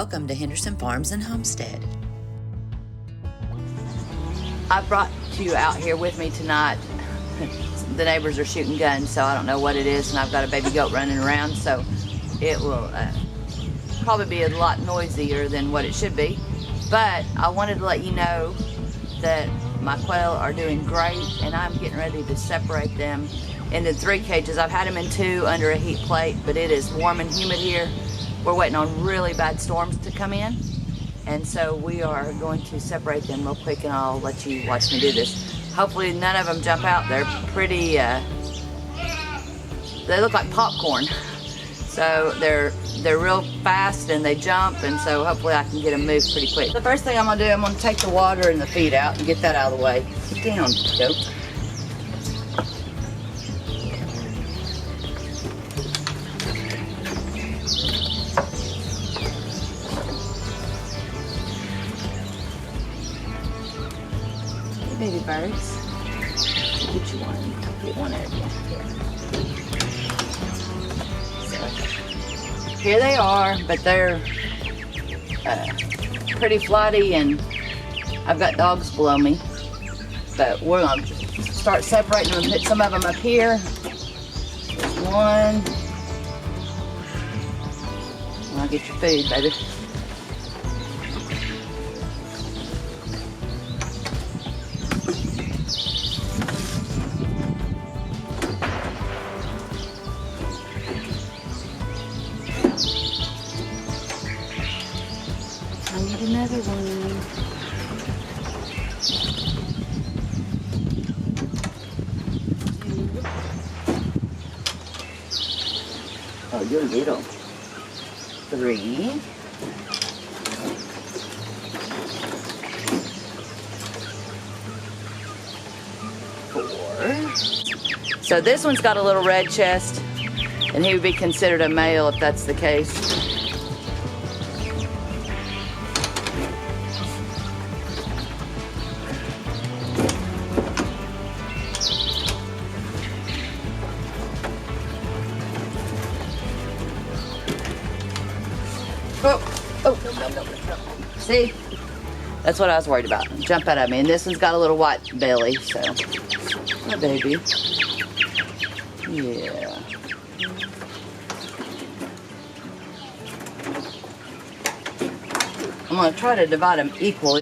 Welcome to Henderson Farms and Homestead. I brought you out here with me tonight. The neighbors are shooting guns, so I don't know what it is, and I've got a baby goat running around, so it will probably be a lot noisier than what it should be. But I wanted to let you know that my quail are doing great, and I'm getting ready to separate them into 3 cages. I've had them in 2 under a heat plate, but it is warm and humid here. We're waiting on really bad storms to come in, and so we are going to separate them real quick, and I'll let you watch me do this. Hopefully none of them jump out. They're pretty, they look like popcorn. So they're real fast and they jump, and so hopefully I can get them moved pretty quick. The first thing I'm gonna do, I'm gonna take the water and the feed out and get that out of the way. Get down, goat. Hey, baby birds. Get you one. Get one out of you. Here they are, but they're pretty flighty, and I've got dogs below me. But we're gonna start separating them and put some of them up here. There's one. I'll get your food, baby. I need another one. Oh, you're little. 3. 4. So this one's got a little red chest, and he would be considered a male if that's the case. Oh, no. See? That's what I was worried about. Jump out at me. And this one's got a little white belly, so. Hi, baby. Yeah. I'm going to try to divide them equally.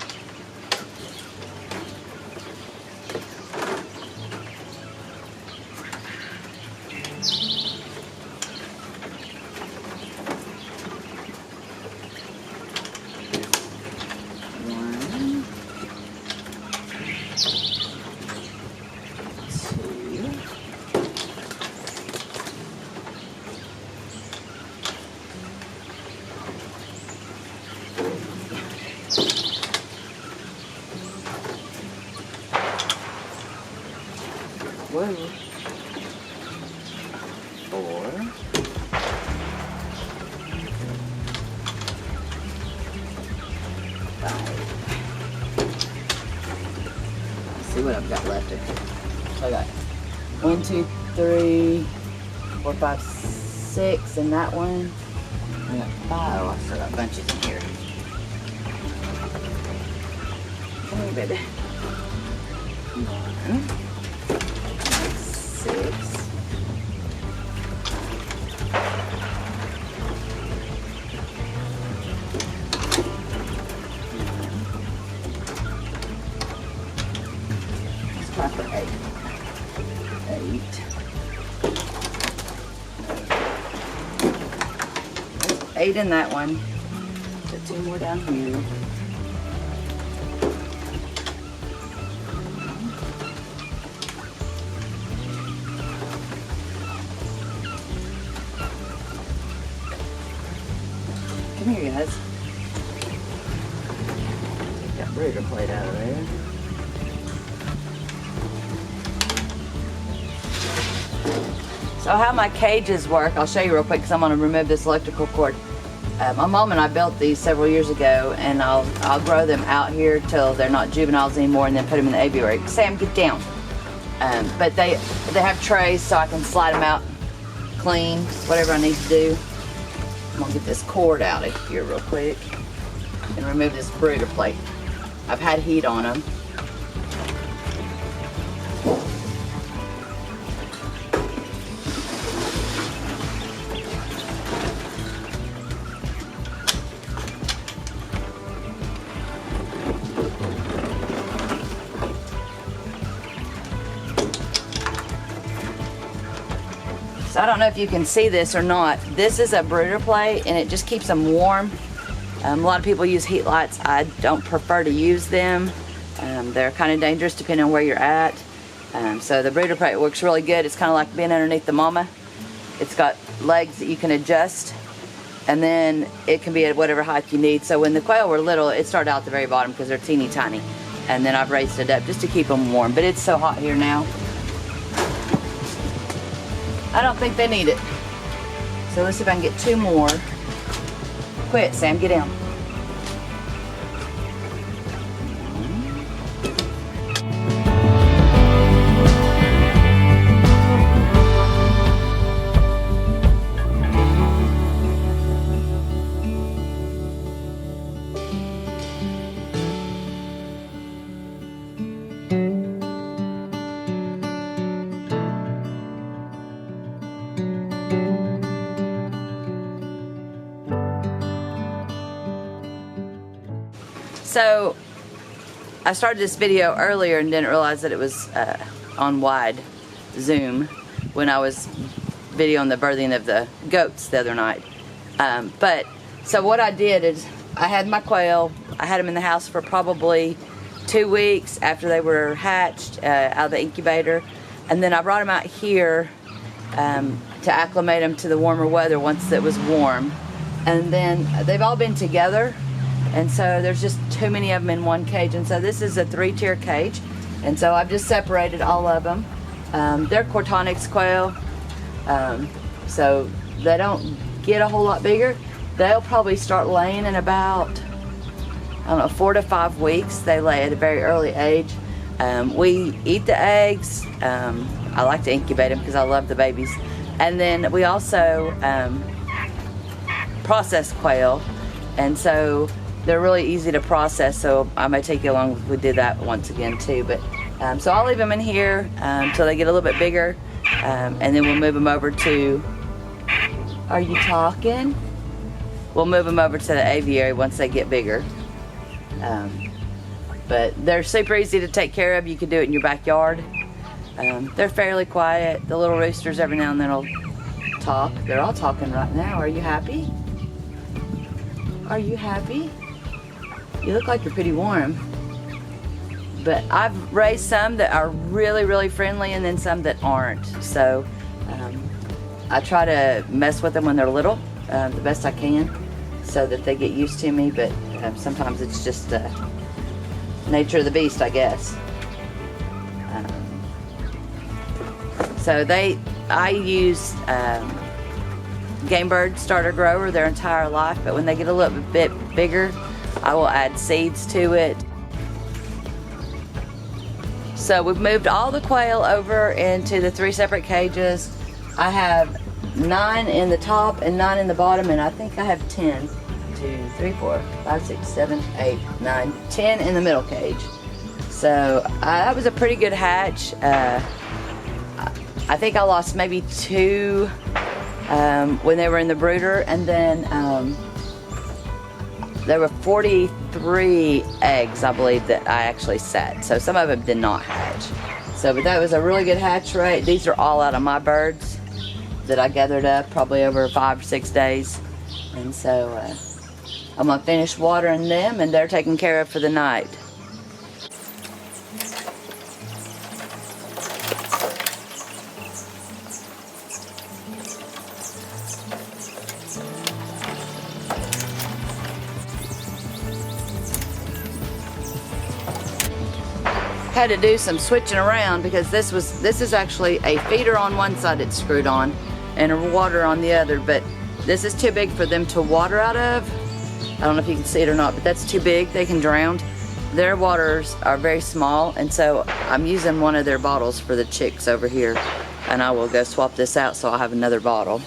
Whoa. 4. 5. Let's see what I've got left here. So I got 1, 2, 3, 4, 5, 6 in that one. I got 5. I still got bunches in here. Come here, baby. 1. 6. Let's try for 8. 8. 8 in that one. Put 2 more down here. Come here, guys. Take that breeder plate out of there. So how my cages work, I'll show you real quick because I'm going to remove this electrical cord. My mom and I built these several years ago, and I'll grow them out here till they're not juveniles anymore, and then put them in the aviary. Sam, get down. But they have trays so I can slide them out clean, whatever I need to do. I'm gonna get this cord out of here real quick and remove this brooder plate. I've had heat on them. So I don't know if you can see this or not. This is a brooder plate and it just keeps them warm. A lot of people use heat lights. I don't prefer to use them. They're kind of dangerous depending on where you're at. So the brooder plate works really good. It's kind of like being underneath the mama. It's got legs that you can adjust, and then it can be at whatever height you need. So when the quail were little, it started out at the very bottom because they're teeny tiny. And then I've raised it up just to keep them warm. But it's so hot here now. I don't think they need it. So let's see if I can get 2 more. Quit, Sam, get down. So I started this video earlier and didn't realize that it was on wide zoom when I was videoing the birthing of the goats the other night. So what I did is I had my quail. I had them in the house for probably 2 weeks after they were hatched out of the incubator, and then I brought them out here to acclimate them to the warmer weather once it was warm. And then they've all been together, and so there's just too many of them in one cage. And so this is a 3-tier cage, and so I've just separated all of them. They're Cortonyx quail, so they don't get a whole lot bigger. They'll probably start laying in about, I don't know, 4 to 5 weeks. They lay at a very early age. We eat the eggs. I like to incubate them because I love the babies. And then we also process quail, and so they're really easy to process. So I may take you along if we did that once again too. But so I'll leave them in here until they get a little bit bigger, and then we'll move them over to. Are you talking? We'll move them over to the aviary once they get bigger. But they're super easy to take care of. You can do it in your backyard. They're fairly quiet. The little roosters every now and then will talk. They're all talking right now. Are you happy? Are you happy? You look like you're pretty warm. But I've raised some that are really, really friendly and then some that aren't. So I try to mess with them when they're little the best I can so that they get used to me. But sometimes it's just nature of the beast, I guess. So I use game bird starter grower their entire life, but when they get a little bit bigger, I will add seeds to it. So we've moved all the quail over into the 3 separate cages. I have 9 in the top and 9 in the bottom, and I think I have 10. 2, 3, 4, 5, 6, 7, 8, 9, 10 in the middle cage. So that was a pretty good hatch. I think I lost maybe 2 when they were in the brooder, and then there were 43 eggs, I believe, that I actually set. So some of them did not hatch. So, but that was a really good hatch rate. These are all out of my birds that I gathered up probably over 5 or 6 days. And so I'm gonna finish watering them, and they're taken care of for the night. Had to do some switching around because this is actually a feeder on one side it's screwed on and a water on the other, but this is too big for them to water out of. I don't know if you can see it or not, but that's too big. They can drown. Their waters are very small, and so I'm using one of their bottles for the chicks over here, and I will go swap this out so I'll have another bottle.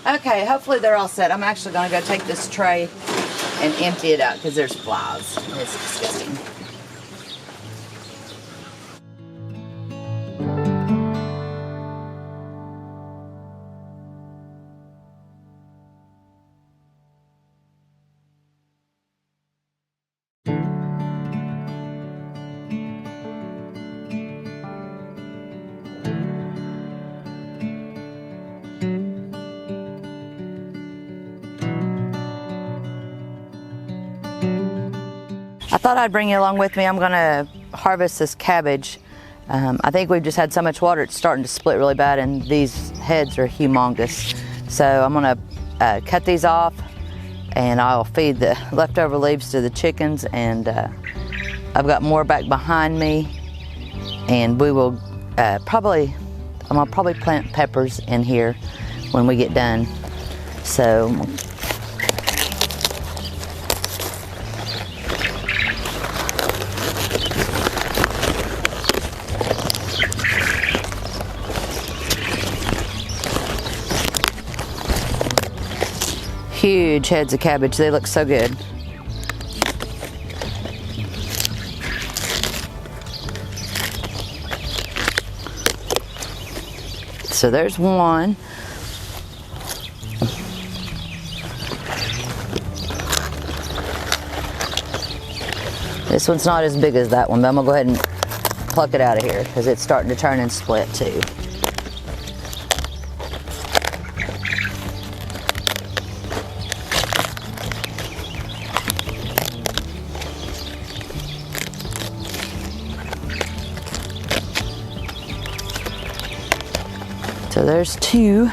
Okay, hopefully they're all set. I'm actually going to go take this tray and empty it out because there's flies. It's disgusting. I thought I'd bring you along with me. I'm gonna harvest this cabbage. I think we've just had so much water, it's starting to split really bad, and these heads are humongous. So I'm gonna cut these off, and I'll feed the leftover leaves to the chickens, and I've got more back behind me, and we will I'm gonna probably plant peppers in here when we get done. So huge heads of cabbage. They look so good. So there's one. This one's not as big as that one, but I'm gonna go ahead and pluck it out of here because it's starting to turn and split too. So there's two.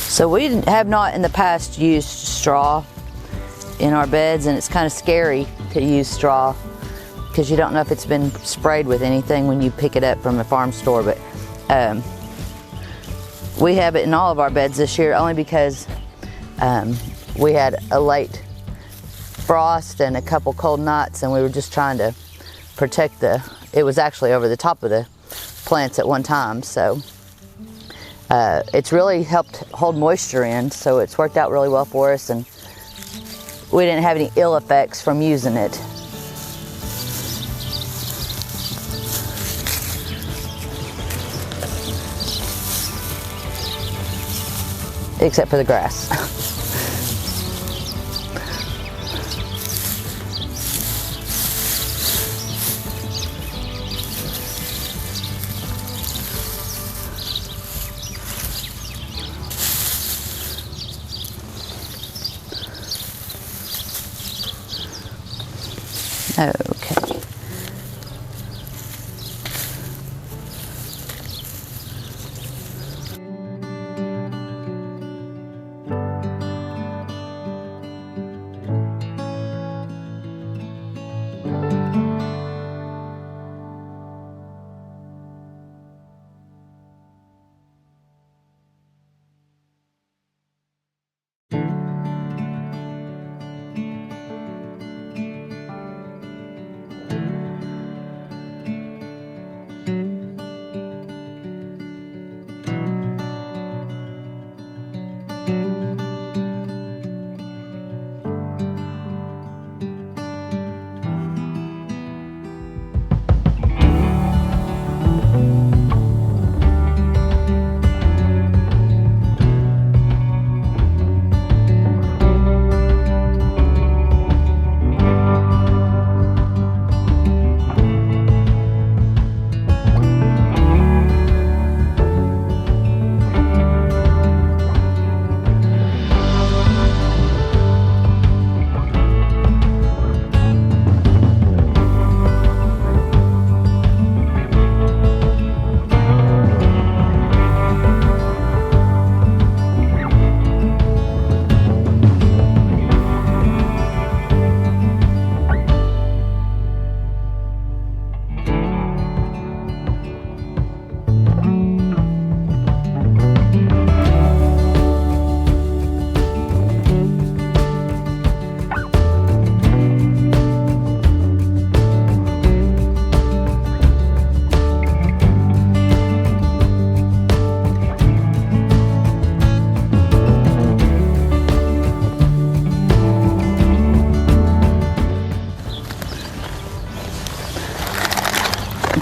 So we have not in the past used straw in our beds, and it's kind of scary to use straw because you don't know if it's been sprayed with anything when you pick it up from the farm store. But we have it in all of our beds this year only because we had a late frost and a couple cold nights, and we were just trying to protect it was actually over the top of the plants at one time. So it's really helped hold moisture in, so it's worked out really well for us, and we didn't have any ill effects from using it. Except for the grass. Okay.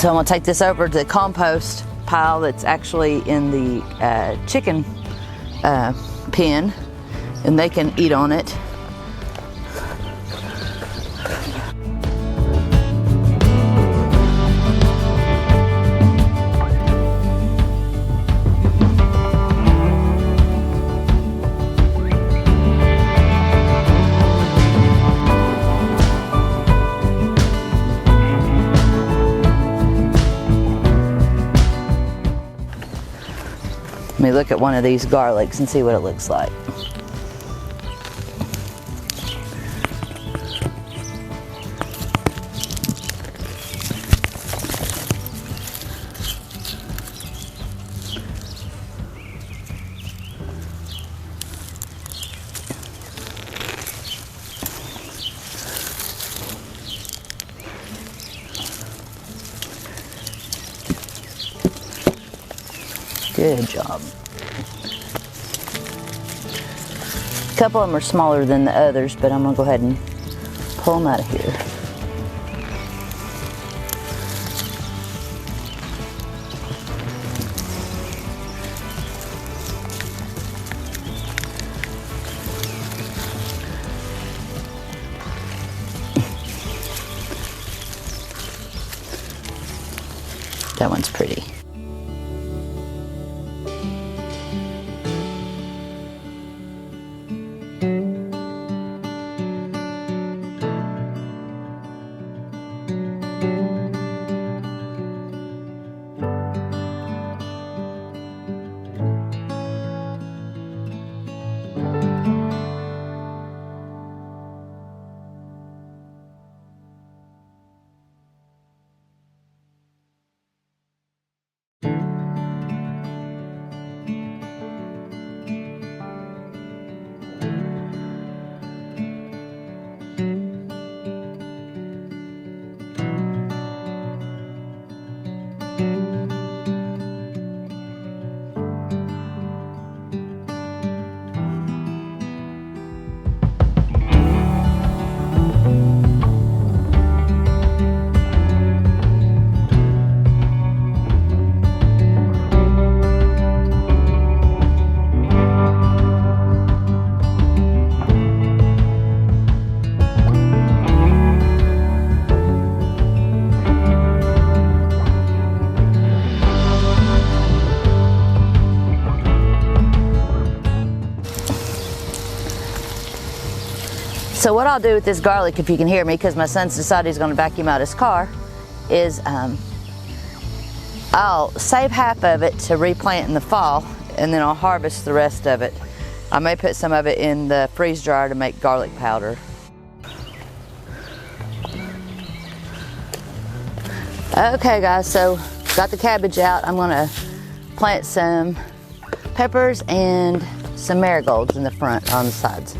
So I'm gonna take this over to the compost pile that's actually in the chicken pen, and they can eat on it. Let me look at one of these garlics and see what it looks like. Good job. A couple of them are smaller than the others, but I'm gonna go ahead and pull them out of here. That one's pretty. So what I'll do with this garlic, if you can hear me, because my son's decided he's going to vacuum out his car, is I'll save half of it to replant in the fall, and then I'll harvest the rest of it. I may put some of it in the freeze dryer to make garlic powder. Okay guys, so got the cabbage out. I'm going to plant some peppers and some marigolds in the front on the sides.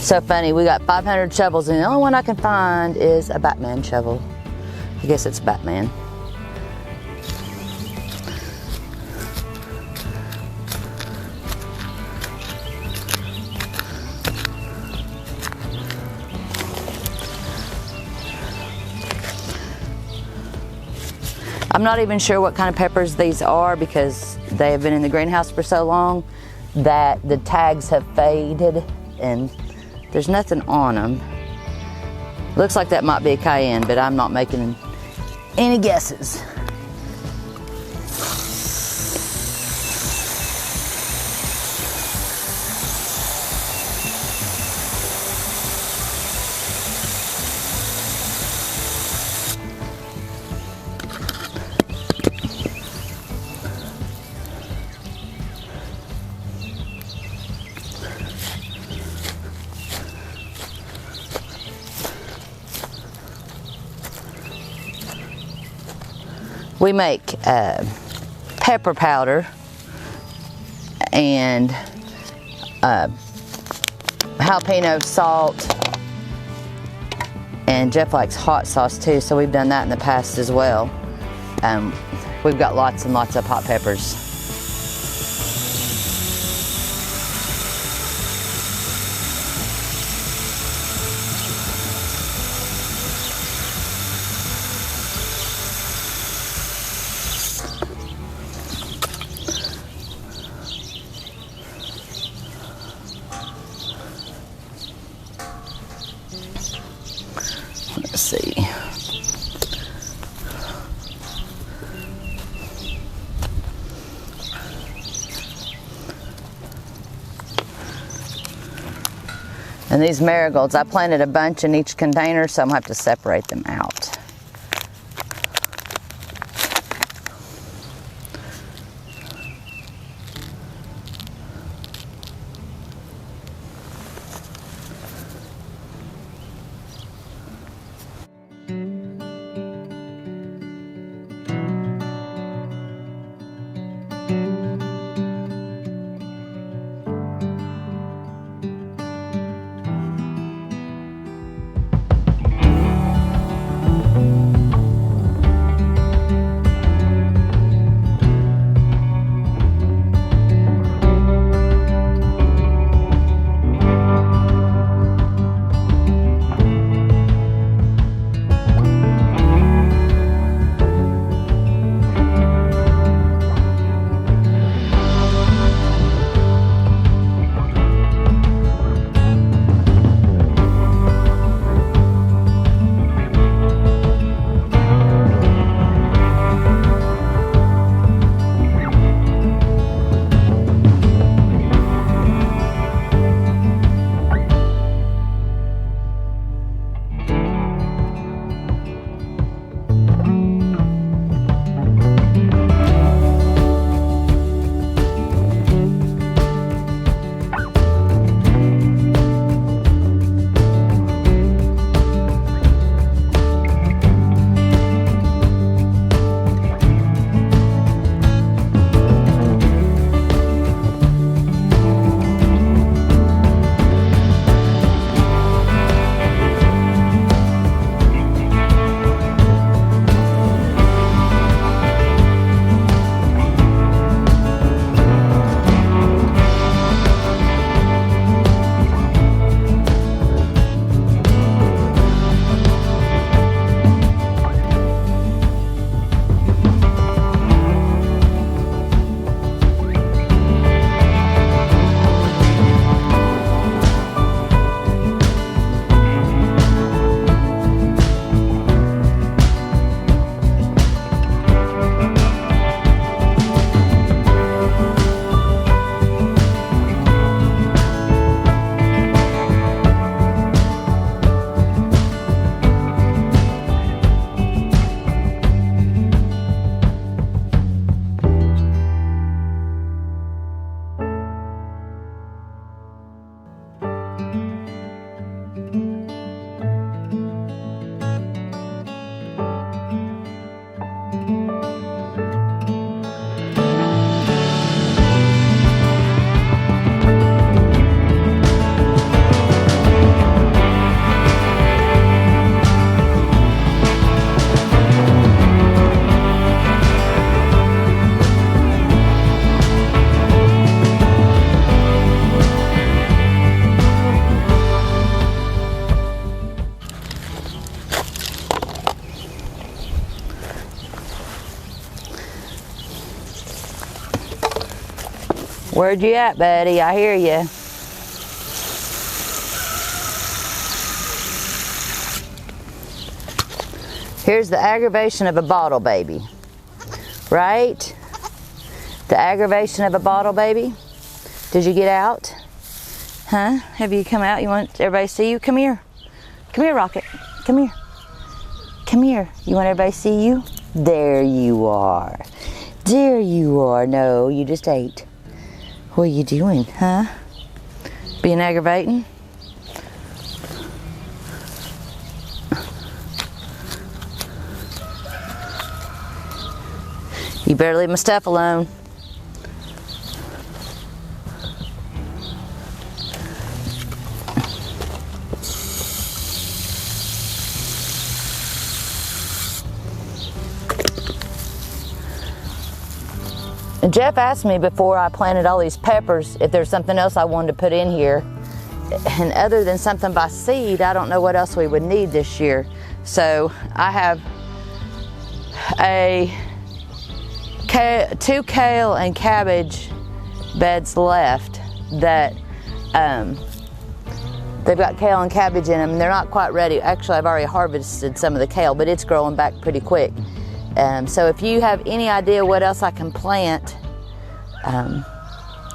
So funny, we got 500 shovels and the only one I can find is a Batman shovel. I guess it's Batman. I'm not even sure what kind of peppers these are because they have been in the greenhouse for so long that the tags have faded and there's nothing on them. Looks like that might be a cayenne, but I'm not making any guesses. We make pepper powder and jalapeno salt, and Jeff likes hot sauce too, so we've done that in the past as well. We've got lots and lots of hot peppers. Let's see. And these marigolds, I planted a bunch in each container, so I'm gonna have to separate them out. Where'd you at, buddy? I hear you. Here's the aggravation of a bottle baby, right? The aggravation of a bottle baby. Did you get out? Huh? Have you come out? You want everybody to see you? Come here. Come here, Rocket. Come here. Come here. You want everybody to see you? There you are. There you are. No, you just ate. What are you doing, huh? Being aggravating? You better leave my stuff alone. And Jeff asked me before I planted all these peppers if there's something else I wanted to put in here. And other than something by seed, I don't know what else we would need this year. So I have two kale and cabbage beds left that They've got kale and cabbage in them. They're not quite ready. Actually, I've already harvested some of the kale, but it's growing back pretty quick. So if you have any idea what else I can plant,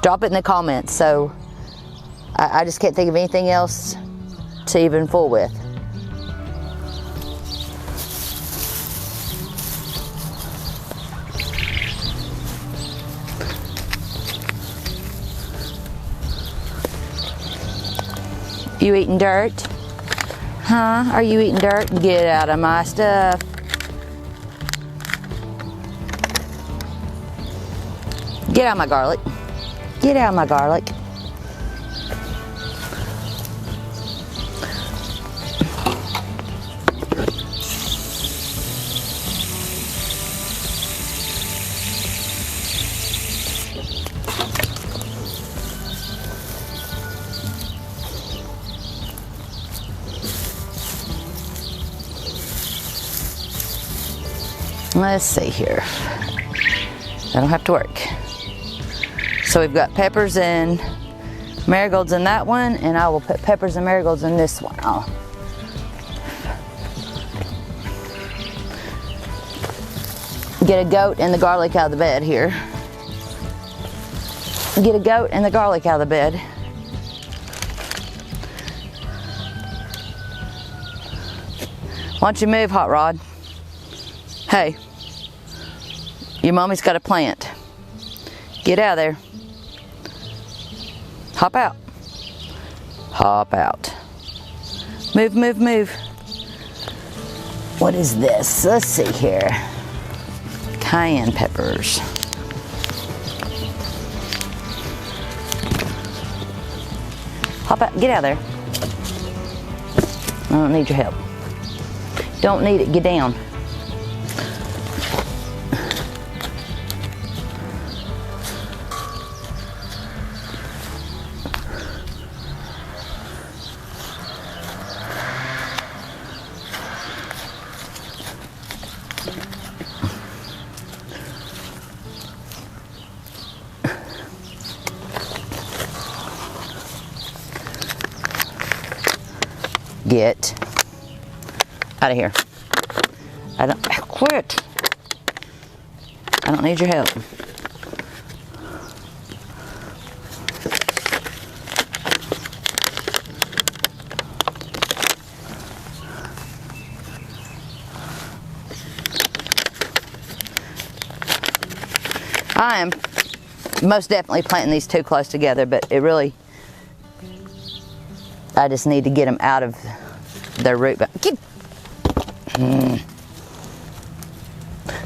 drop it in the comments. So I just can't think of anything else to even fool with. You eating dirt? Huh? Are you eating dirt? Get out of my stuff. Get out of my garlic. Get out of my garlic. Let's see here. That'll have to work. So we've got peppers and marigolds in that one, and I will put peppers and marigolds in this one. Get a goat and the garlic out of the bed here. Get a goat and the garlic out of the bed. Why don't you move, Hot Rod? Hey, your mommy's got a plant. Get out of there. Hop out. Hop out. Move, move, move. What is this? Let's see here. Cayenne peppers. Hop out. Get out of there. I don't need your help. Don't need it. Get down. Get out of here. Quit. I don't need your help. I am most definitely planting these too close together, but it really, I just need to get them out of their root.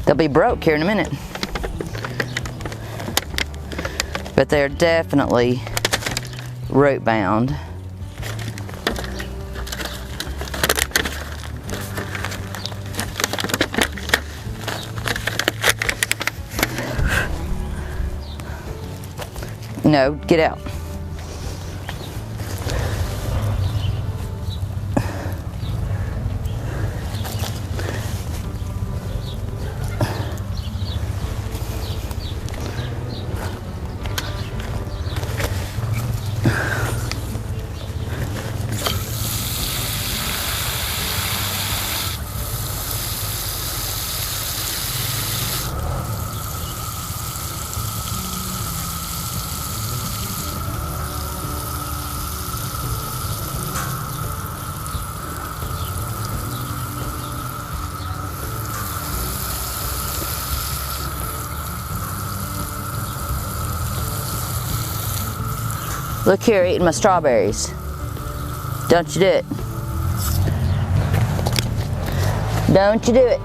They'll be broke here in a minute. But they're definitely root bound. No, get out. Look here, eating my strawberries. Don't you do it. Don't you do it.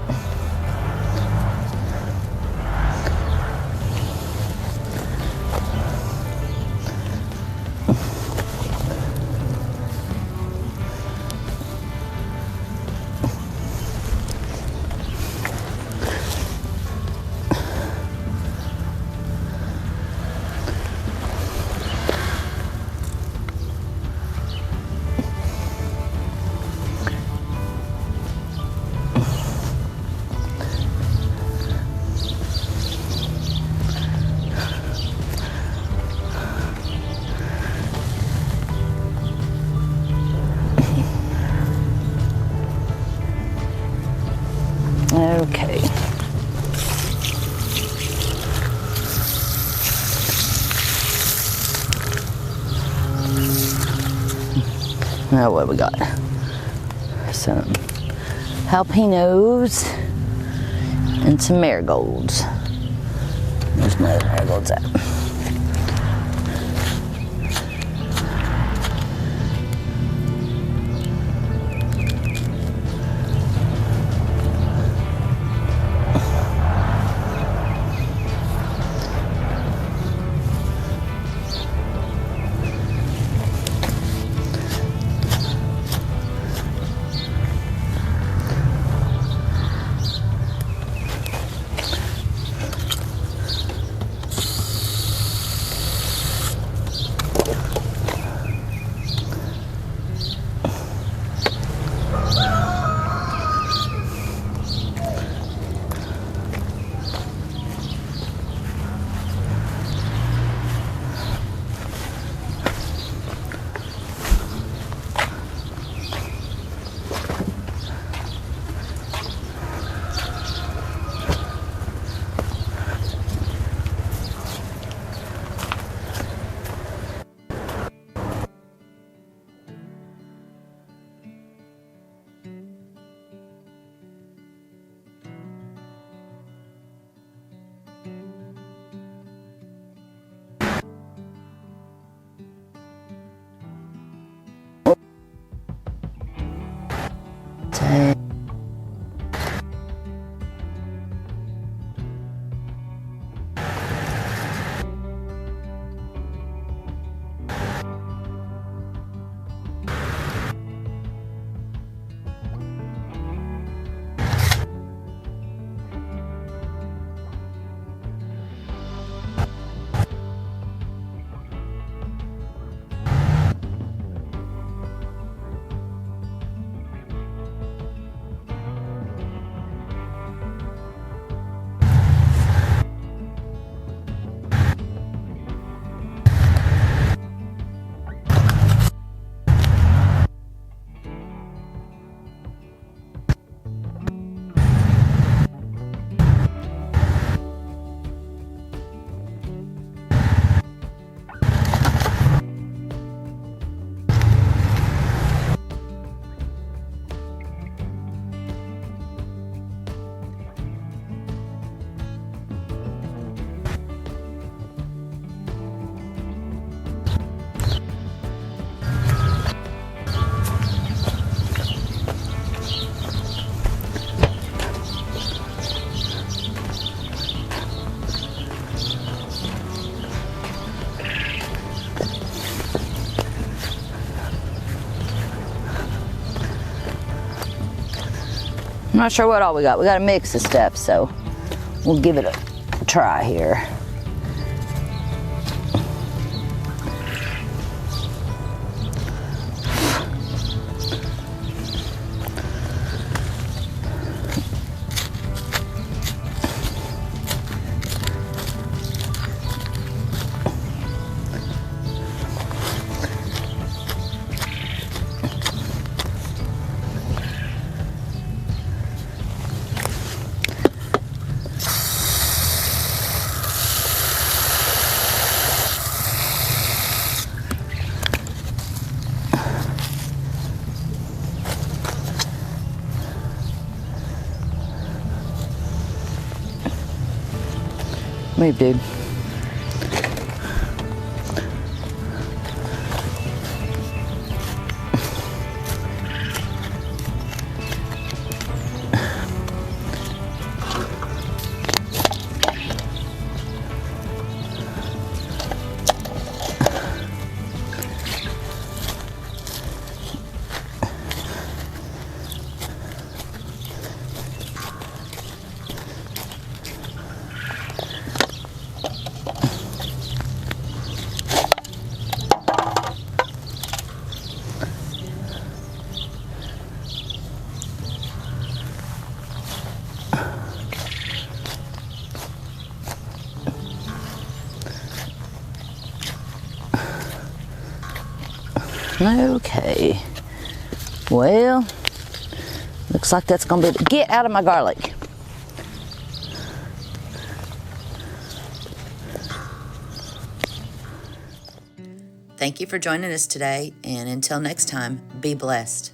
Okay. Now what we got? Some jalapenos and some marigolds. There's my other marigolds at. I'm not sure what all we got. We got a mix of stuff, so we'll give it a try here. Move, dude. Okay, Well, looks like that's gonna be, get out of my garlic. Thank you for joining us today, and until next time, be blessed.